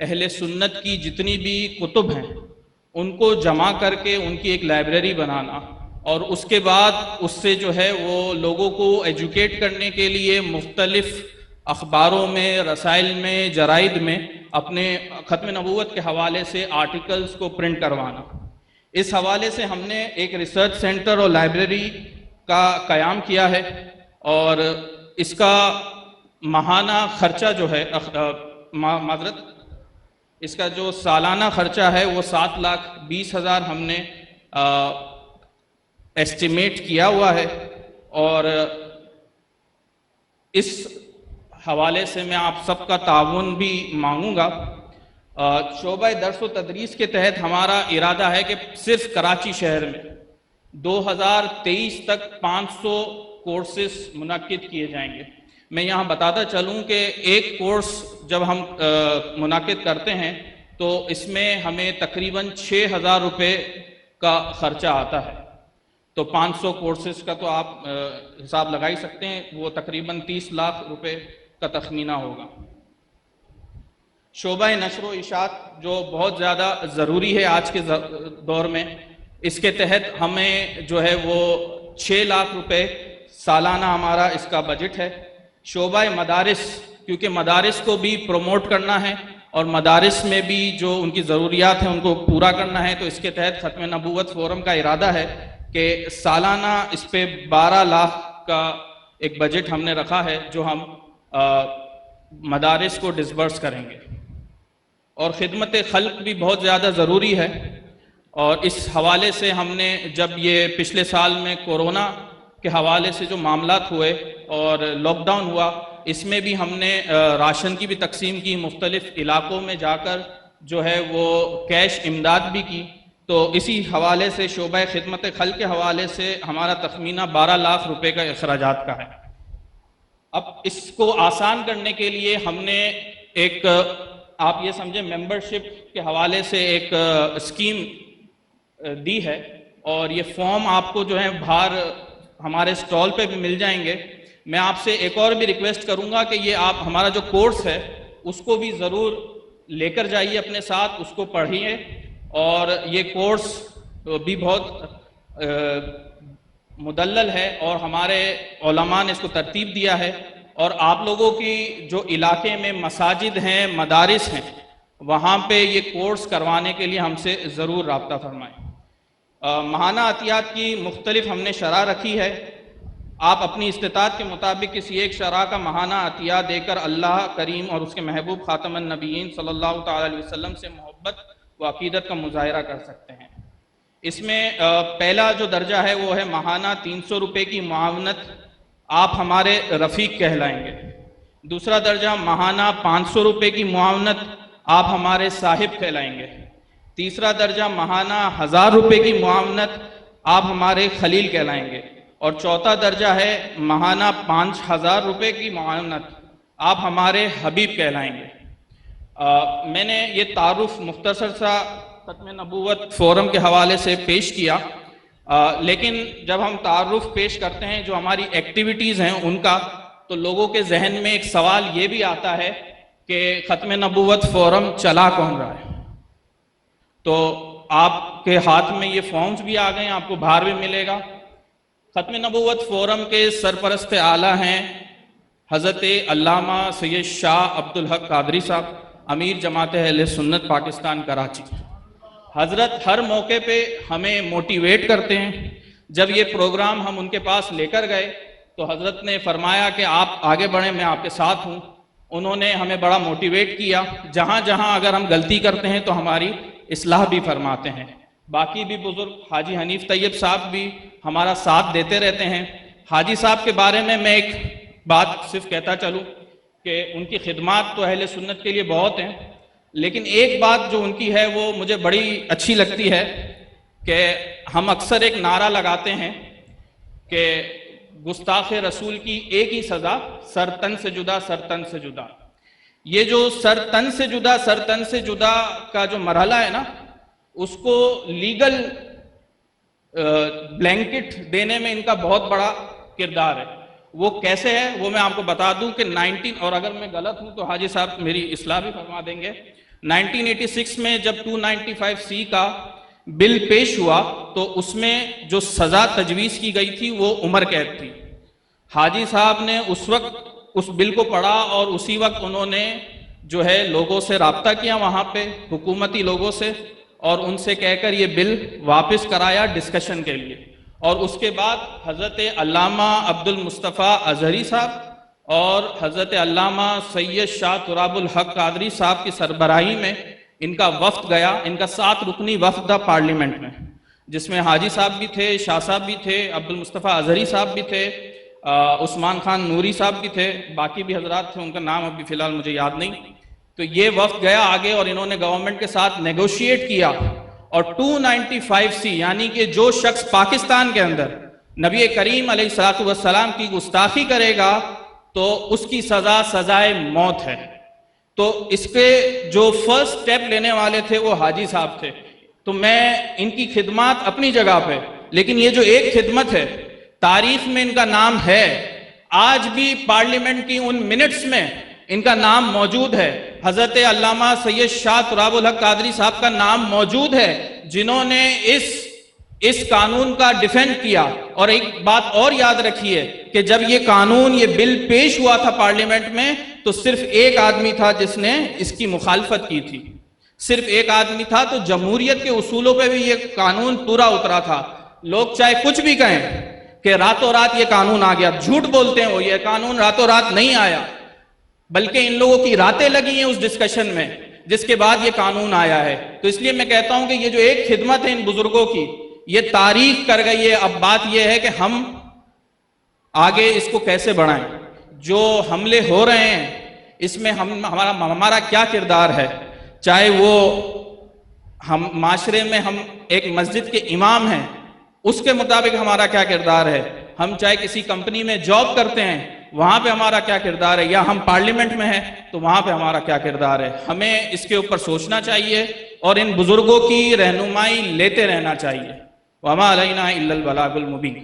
اہل سنت کی جتنی بھی کتب ہیں ان کو جمع کر کے ان کی ایک لائبریری بنانا، اور اس کے بعد اس سے جو ہے وہ لوگوں کو ایجوکیٹ کرنے کے لیے مختلف اخباروں میں، رسائل میں، جرائد میں اپنے ختم نبوت کے حوالے سے آرٹیکلز کو پرنٹ کروانا۔ اس حوالے سے ہم نے ایک ریسرچ سینٹر اور لائبریری کا قیام کیا ہے، اور اس کا ماہانہ خرچہ جو ہے معذرت اس کا جو سالانہ خرچہ ہے وہ 7,20,000 ہم نے ایسٹیمیٹ کیا ہوا ہے۔ اور اس حوالے سے میں آپ سب کا تعاون بھی مانگوں گا۔ شعبہ درس و تدریس کے تحت ہمارا ارادہ ہے کہ صرف کراچی شہر میں 2023 تک 500 کورسز منعقد کیے جائیں گے۔ میں یہاں بتاتا چلوں کہ ایک کورس جب ہم منعقد کرتے ہیں تو اس میں ہمیں تقریباً 6,000 روپے کا خرچہ آتا ہے، تو 500 کورسز کا تو آپ حساب لگا ہی سکتے ہیں، وہ تقریباً 30 لاکھ روپے کا تخمینہ ہوگا۔ شعبہ نشر و اشاعت جو بہت زیادہ ضروری ہے آج کے دور میں، اس کے تحت ہمیں جو ہے وہ 6 لاکھ روپے سالانہ ہمارا اس کا بجٹ ہے۔ شعبہ مدارس، کیونکہ مدارس کو بھی پروموٹ کرنا ہے اور مدارس میں بھی جو ان کی ضروریات ہیں ان کو پورا کرنا ہے، تو اس کے تحت ختم نبوت فورم کا ارادہ ہے کہ سالانہ اس پہ 12 لاکھ کا ایک بجٹ ہم نے رکھا ہے جو ہم مدارس کو ڈسبرس کریں گے۔ اور خدمت خلق بھی بہت زیادہ ضروری ہے، اور اس حوالے سے ہم نے جب یہ پچھلے سال میں کورونا کے حوالے سے جو معاملات ہوئے اور لاک ڈاؤن ہوا، اس میں بھی ہم نے راشن کی بھی تقسیم کی، مختلف علاقوں میں جا کر جو ہے وہ کیش امداد بھی کی، تو اسی حوالے سے شعبہ خدمت خلق کے حوالے سے ہمارا تخمینہ 12 لاکھ روپے کا اخراجات کا ہے۔ اب اس کو آسان کرنے کے لیے ہم نے ایک آپ یہ سمجھیں ممبرشپ کے حوالے سے ایک اسکیم دی ہے، اور یہ فارم آپ کو جو ہے باہر ہمارے سٹال پہ بھی مل جائیں گے۔ میں آپ سے ایک اور بھی ریکویسٹ کروں گا کہ یہ آپ ہمارا جو کورس ہے اس کو بھی ضرور لے کر جائیے اپنے ساتھ، اس کو پڑھیے، اور یہ کورس بھی بہت مدلل ہے اور ہمارے علماء نے اس کو ترتیب دیا ہے، اور آپ لوگوں کی جو علاقے میں مساجد ہیں، مدارس ہیں، وہاں پہ یہ کورس کروانے کے لیے ہم سے ضرور رابطہ فرمائیں۔ ماہانہ عطیات کی مختلف ہم نے شرح رکھی ہے، آپ اپنی استطاعت کے مطابق کسی ایک شرح کا ماہانہ عطیہ دے کر اللہ کریم اور اس کے محبوب خاتم النبیین صلی اللہ تعالی علیہ وسلم سے محبت و عقیدت کا مظاہرہ کر سکتے ہیں۔ اس میں پہلا جو درجہ ہے وہ ہے ماہانہ 300 روپے کی معاونت، آپ ہمارے رفیق کہلائیں گے۔ دوسرا درجہ ماہانہ 500 روپے کی معاونت، آپ ہمارے صاحب کہلائیں گے۔ تیسرا درجہ ماہانہ 1000 روپے کی معاونت، آپ ہمارے خلیل کہلائیں گے۔ اور چوتھا درجہ ہے ماہانہ 5000 روپے کی معاونت، آپ ہمارے حبیب کہلائیں گے۔ میں نے یہ تعارف مختصر سا ختم نبوت فورم کے حوالے سے پیش کیا، لیکن جب ہم تعارف پیش کرتے ہیں جو ہماری ایکٹیویٹیز ہیں ان کا، تو لوگوں کے ذہن میں ایک سوال یہ بھی آتا ہے کہ ختم نبوت فورم چلا کون رہا ہے۔ تو آپ کے ہاتھ میں یہ فارمز بھی آ گئے ہیں، آپ کو باہر بھی ملے گا۔ ختم نبوت فورم کے سرپرست اعلیٰ ہیں حضرت علامہ سید شاہ عبدالحق قادری صاحب، امیر جماعت اہل سنت پاکستان کراچی۔ حضرت ہر موقع پہ ہمیں موٹیویٹ کرتے ہیں۔ جب یہ پروگرام ہم ان کے پاس لے کر گئے تو حضرت نے فرمایا کہ آپ آگے بڑھیں، میں آپ کے ساتھ ہوں۔ انہوں نے ہمیں بڑا موٹیویٹ کیا، جہاں جہاں اگر ہم غلطی کرتے ہیں تو ہماری اصلاح بھی فرماتے ہیں۔ باقی بھی بزرگ حاجی حنیف طیب صاحب بھی ہمارا ساتھ دیتے رہتے ہیں۔ حاجی صاحب کے بارے میں ایک بات صرف کہتا چلوں کہ ان کی خدمات تو اہل سنت کے لیے بہت ہیں، لیکن ایک بات جو ان کی ہے وہ مجھے بڑی اچھی لگتی ہے کہ ہم اکثر ایک نعرہ لگاتے ہیں کہ گستاخ رسول کی ایک ہی سزا، سر تن سے جدا، سر تن سے جدا۔ یہ جو سر تن سے جدا، سر تن سے جدا کا جو مرحلہ ہے نا، اس کو لیگل بلینکٹ دینے میں ان کا بہت بڑا کردار ہے۔ وہ کیسے ہے وہ میں آپ کو بتا دوں کہ اور اگر میں غلط ہوں تو حاجی صاحب میری اصلاح بھی فرما دیں گے۔ 1986 میں جب 295C کا بل پیش ہوا تو اس میں جو سزا تجویز کی گئی تھی وہ عمر قید تھی. حاجی صاحب نے اس وقت اس بل کو پڑھا اور اسی وقت انہوں نے جو ہے لوگوں سے رابطہ کیا وہاں پہ حکومتی لوگوں سے اور ان سے کہہ کر یہ بل واپس کرایا ڈسکشن کے لیے. اور اس کے بعد حضرت علامہ عبد المصطفیٰ اظہری صاحب اور حضرت علامہ سید شاہ تراب الحق قادری صاحب کی سربراہی میں ان کا وفد گیا. ان کا 7 رکنی وفد تھا پارلیمنٹ میں، جس میں حاجی صاحب بھی تھے، شاہ صاحب بھی تھے، عبد المصطفیٰ اظہری صاحب بھی تھے، عثمان خان نوری صاحب بھی تھے، باقی بھی حضرات تھے، ان کا نام ابھی فی الحال مجھے یاد نہیں. تو یہ وفد گیا آگے اور انہوں نے گورنمنٹ کے ساتھ نیگوشیٹ کیا اور 295C یعنی کہ جو شخص پاکستان کے اندر نبی کریم علیہ السلام کی گستاخی کرے گا تو اس کی سزا سزائے موت ہے. تو اس کے جو فرسٹ سٹیپ لینے والے تھے وہ حاجی صاحب تھے. تو میں ان کی خدمات اپنی جگہ پہ، لیکن یہ جو ایک خدمت ہے تاریخ میں ان کا نام ہے، آج بھی پارلیمنٹ کی ان منٹس میں ان کا نام موجود ہے. حضرت علامہ سید شاہ تراب الحق قادری صاحب کا نام موجود ہے جنہوں نے اس قانون کا ڈیفینڈ کیا. اور ایک بات اور یاد رکھیے کہ جب یہ قانون یہ بل پیش ہوا تھا پارلیمنٹ میں تو صرف ایک آدمی تھا جس نے اس کی مخالفت کی تھی، صرف ایک آدمی تھا. تو جمہوریت کے اصولوں پہ بھی یہ قانون پورا اترا تھا. لوگ چاہے کچھ بھی کہیں کہ راتوں رات یہ قانون آ گیا، جھوٹ بولتے ہیں وہ، یہ قانون راتوں رات نہیں آیا، بلکہ ان لوگوں کی راتیں لگی ہیں اس ڈسکشن میں جس کے بعد یہ قانون آیا ہے. تو اس لیے میں کہتا ہوں کہ یہ جو ایک خدمت ہے ان بزرگوں کی یہ تاریخ کر گئی ہے. اب بات یہ ہے کہ ہم آگے اس کو کیسے بڑھائیں. جو حملے ہو رہے ہیں اس میں ہمارا کیا کردار ہے، چاہے وہ ہم معاشرے میں ہم ایک مسجد کے امام ہیں اس کے مطابق ہمارا کیا کردار ہے، ہم چاہے کسی کمپنی میں جاب کرتے ہیں وہاں پہ ہمارا کیا کردار ہے، یا ہم پارلیمنٹ میں ہیں تو وہاں پہ ہمارا کیا کردار ہے. ہمیں اس کے اوپر سوچنا چاہیے اور ان بزرگوں کی رہنمائی لیتے رہنا چاہیے. وما علینا الا البلاغ المبین.